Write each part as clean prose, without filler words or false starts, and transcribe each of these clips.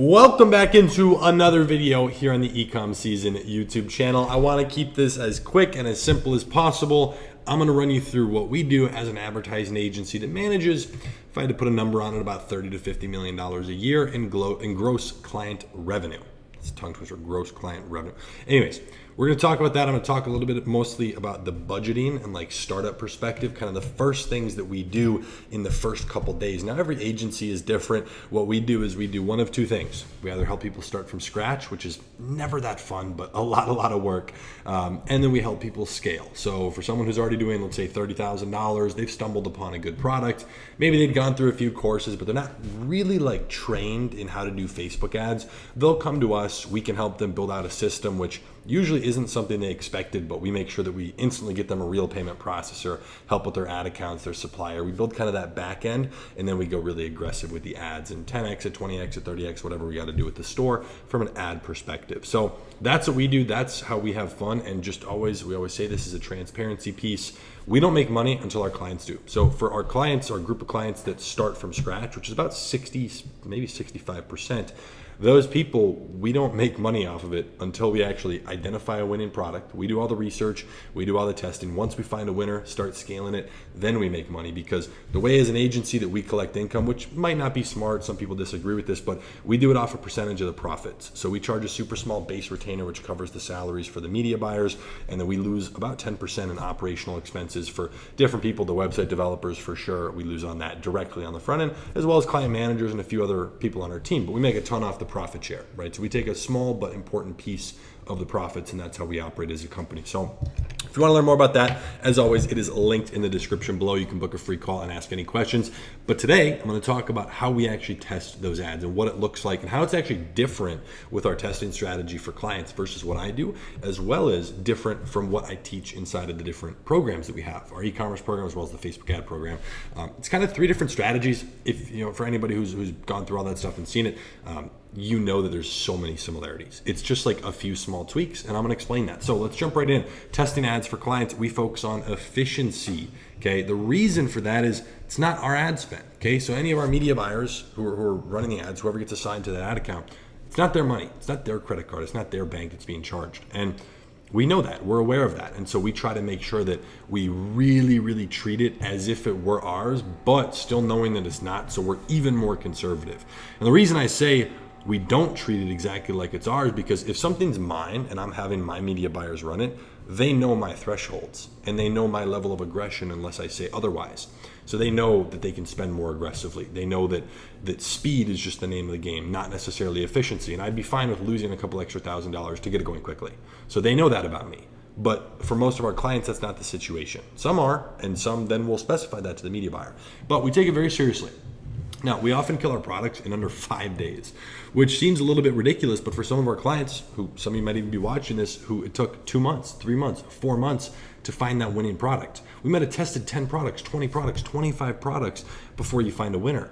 Welcome back into another video here on the Ecom Season YouTube channel. I want to keep this as quick and as simple as possible. I'm going to run you through what we do as an advertising agency that manages, if I had to put a number on it, about $30 to $50 million a year in gross client revenue. It's a tongue twister, gross client revenue. Anyways, we're going to talk about that. I'm going to talk a little bit mostly about the budgeting and like startup perspective, kind of the first things that we do in the first couple days. Now, every agency is different. What we do is we do one of two things. We either help people start from scratch, which is never that fun, but a lot of work. And then we help people scale. So for someone who's already doing, let's say $30,000, they've stumbled upon a good product. Maybe they'd gone through a few courses, but they're not really like trained in how to do Facebook ads. They'll come to us. We can help them build out a system, which usually isn't something they expected, but we make sure that we instantly get them a real payment processor, help with their ad accounts, their supplier. We build kind of that back end, and then we go really aggressive with the ads and 10x, at 20x, at 30x, whatever we got to do with the store from an ad perspective. So that's what we do. That's how we have fun. And we always say this is a transparency piece. We don't make money until our clients do. So for our clients, our group of clients that start from scratch, which is about 60, maybe 65%, those people, we don't make money off of it until we actually identify a winning product. We do all the research, we do all the testing. Once we find a winner, start scaling it, then we make money. Because the way as an agency that we collect income, which might not be smart, some people disagree with this, but we do it off a percentage of the profits. So we charge a super small base retainer, which covers the salaries for the media buyers, and then we lose about 10% in operational expenses for different people, the website developers for sure. We lose on that directly on the front end, as well as client managers and a few other people on our team. But we make a ton off the profit share, right? So we take a small but important piece of the profits, and that's how we operate as a company. So if you want to learn more about that, as always, it is linked in the description below. You can book a free call and ask any questions. But today, I'm going to talk about how we actually test those ads and what it looks like and how it's actually different with our testing strategy for clients versus what I do, as well as different from what I teach inside of the different programs that we have, our e-commerce program as well as the Facebook ad program. It's kind of three different strategies. If for anybody who's gone through all that stuff and seen it, you know that there's so many similarities. It's just like a few small tweaks, and I'm going to explain that. So let's jump right in. Testing ads for clients, we focus on efficiency. Okay, the reason for that is it's not our ad spend. Okay, so any of our media buyers who are running the ads, whoever gets assigned to that ad account, it's not their money, it's not their credit card, it's not their bank that's being charged, and we know that, we're aware of that, and so we try to make sure that we really treat it as if it were ours, but still knowing that it's not, so we're even more conservative. And the reason I say we don't treat it exactly like it's ours, because if something's mine and I'm having my media buyers run it, they know my thresholds and they know my level of aggression unless I say otherwise. So they know that they can spend more aggressively. They know that speed is just the name of the game, not necessarily efficiency. And I'd be fine with losing a couple extra $1,000 to get it going quickly. So they know that about me. But for most of our clients, that's not the situation. Some are, and some then will specify that to the media buyer. But we take it very seriously. Now, we often kill our products in under 5 days, which seems a little bit ridiculous, but for some of our clients, who some of you might even be watching this, who it took 2 months, 3 months, 4 months to find that winning product. We might have tested 10 products, 20 products, 25 products before you find a winner.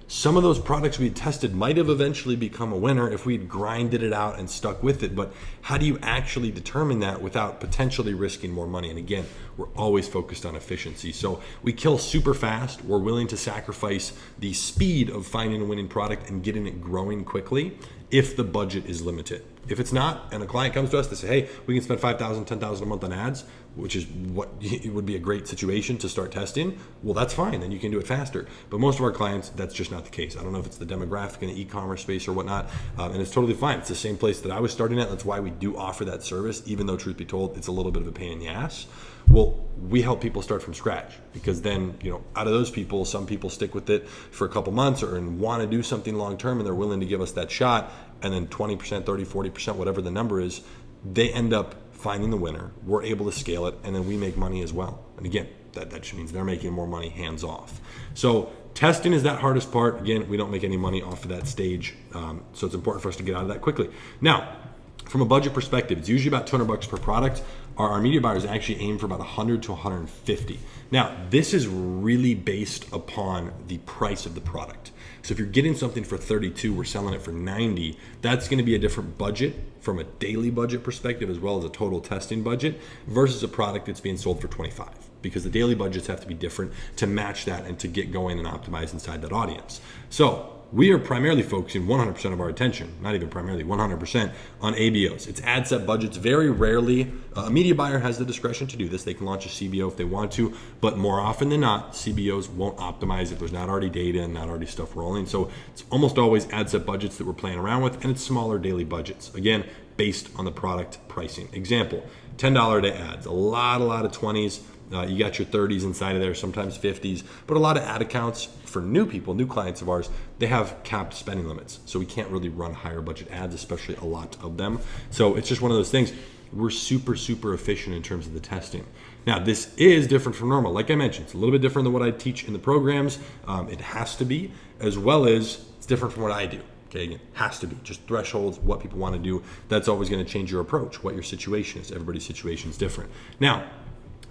Some of those products we had tested might have eventually become a winner if we'd grinded it out and stuck with it, but how do you actually determine that without potentially risking more money? And again, we're always focused on efficiency. So we kill super fast. We're willing to sacrifice the speed of finding a winning product and getting it growing quickly if the budget is limited. If it's not, and a client comes to us to say, hey, we can spend $5,000, $10,000 a month on ads, which is what it would be a great situation to start testing, well, that's fine, then you can do it faster. But most of our clients, that's just not the case. I don't know if it's the demographic in the e-commerce space or whatnot, and it's totally fine. It's the same place that I was starting at. That's why we do offer that service, even though, truth be told, it's a little bit of a pain in the ass. Well, we help people start from scratch, because then, out of those people, some people stick with it for a couple months and want to do something long term, and they're willing to give us that shot. And then 20%, 30, 40%, whatever the number is, they end up finding the winner. We're able to scale it, and then we make money as well. And again, that just means they're making more money hands off. So testing is that hardest part. Again, we don't make any money off of that stage. So it's important for us to get out of that quickly. Now, from a budget perspective, it's usually about $200 per product. Our media buyers actually aim for about 100 to 150. Now, this is really based upon the price of the product. So if you're getting something for 32, we're selling it for 90, that's going to be a different budget from a daily budget perspective, as well as a total testing budget, versus a product that's being sold for 25, because the daily budgets have to be different to match that and to get going and optimize inside that audience. So we are primarily focusing 100% of our attention, not even primarily, 100% on ABOs. It's ad set budgets. Very rarely, a media buyer has the discretion to do this. They can launch a CBO if they want to, but more often than not, CBOs won't optimize if there's not already data and not already stuff rolling. So it's almost always ad set budgets that we're playing around with, and it's smaller daily budgets. Again, based on the product pricing. Example, $10 a day ads, a lot of 20s. You got your 30s inside of there, sometimes 50s, but a lot of ad accounts for new people, new clients of ours, they have capped spending limits. So we can't really run higher budget ads, especially a lot of them. So it's just one of those things. We're super efficient in terms of the testing. Now, this is different from normal. Like I mentioned, it's a little bit different than what I teach in the programs. It has to be, as well as it's different from what I do. Okay, again, has to be. Just thresholds, what people want to do. That's always going to change your approach, what your situation is. Everybody's situation is different. Now,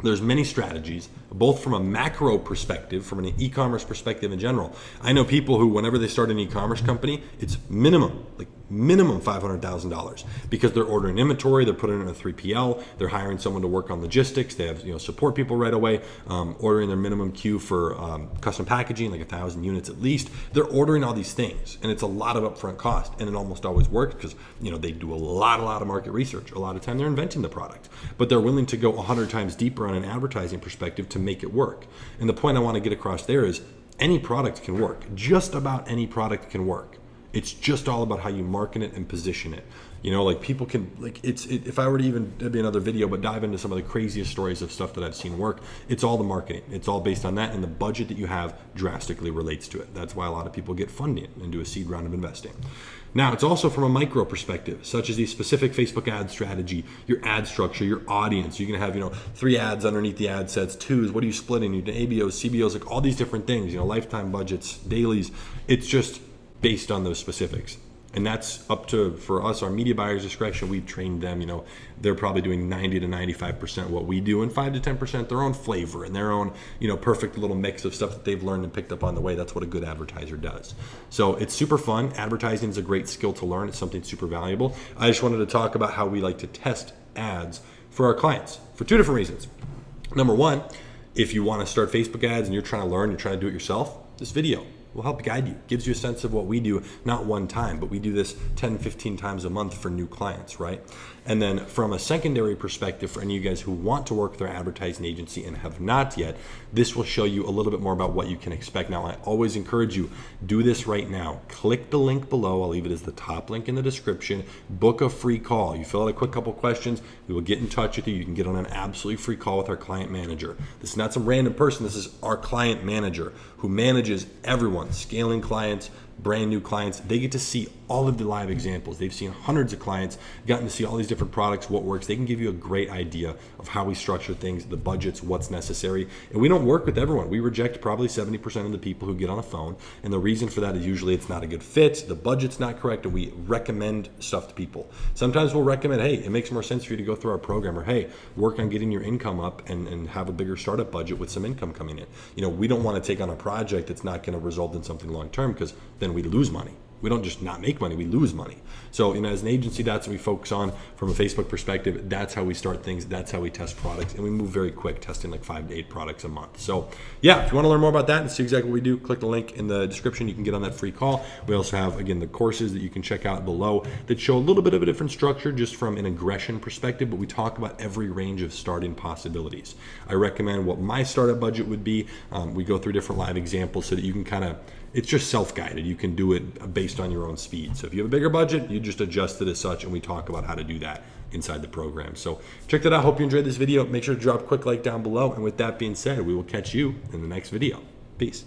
there's many strategies, both from a macro perspective, from an e-commerce perspective in general. I know people who, whenever they start an e-commerce company, it's minimum $500,000 because they're ordering inventory, they're putting it in a 3PL, they're hiring someone to work on logistics, they have support people right away, ordering their minimum queue for custom packaging, like 1,000 units at least. They're ordering all these things, and it's a lot of upfront cost, and it almost always works because they do a lot of market research. A lot of time they're inventing the product, but they're willing to go 100 times deeper on an advertising perspective to make it work. And the point I want to get across there is any product can work. Just about any product can work. It's just all about how you market it and position it. People can, if I were to even, it'd be another video, but dive into some of the craziest stories of stuff that I've seen work. It's all the marketing. It's all based on that, and the budget that you have drastically relates to it. That's why a lot of people get funding and do a seed round of investing. Now, it's also from a micro perspective, such as the specific Facebook ad strategy, your ad structure, your audience. You're going to have, 3 ads underneath the ad sets, 2s, what are you splitting? You do ABOs, CBOs, like all these different things, lifetime budgets, dailies. It's just based on those specifics. And that's up to, for us, our media buyers' discretion. We've trained them, they're probably doing 90 to 95% what we do, and 5 to 10% their own flavor and their own, perfect little mix of stuff that they've learned and picked up on the way. That's what a good advertiser does. So it's super fun. Advertising is a great skill to learn. It's something super valuable. I just wanted to talk about how we like to test ads for our clients for 2 different reasons. Number one, if you want to start Facebook ads and you're trying to learn, you're trying to do it yourself, this video will help guide you. Gives you a sense of what we do, not one time, but we do this 10, 15 times a month for new clients, right? And then from a secondary perspective, for any of you guys who want to work with our advertising agency and have not yet, this will show you a little bit more about what you can expect. Now, I always encourage you, do this right now. Click the link below. I'll leave it as the top link in the description. Book a free call. You fill out a quick couple questions. We will get in touch with you. You can get on an absolutely free call with our client manager. This is not some random person. This is our client manager who manages everyone, scaling clients, brand new clients. They get to see all of the live examples. They've seen hundreds of clients, gotten to see all these different products, what works. They can give you a great idea of how we structure things, the budgets, what's necessary. And we don't work with everyone. We reject probably 70% of the people who get on a phone. And the reason for that is usually it's not a good fit, the budget's not correct, and we recommend stuff to people. Sometimes we'll recommend, hey, it makes more sense for you to go through our program, or hey, work on getting your income up and have a bigger startup budget with some income coming in. We don't want to take on a project that's not going to result in something long term, because then we lose money. We don't just not make money, we lose money. So, as an agency, that's what we focus on from a Facebook perspective. That's how we start things. That's how we test products. And we move very quick, testing like 5 to 8 products a month. So, yeah, if you want to learn more about that and see exactly what we do, click the link in the description. You can get on that free call. We also have, again, the courses that you can check out below that show a little bit of a different structure just from an aggression perspective, but we talk about every range of starting possibilities. I recommend what my startup budget would be. We go through different live examples so that you can it's just self-guided. You can do it based on your own speed. So if you have a bigger budget, you just adjust it as such, and we talk about how to do that inside the program. So check that out. Hope you enjoyed this video. Make sure to drop a quick like down below. And with that being said, we will catch you in the next video. Peace.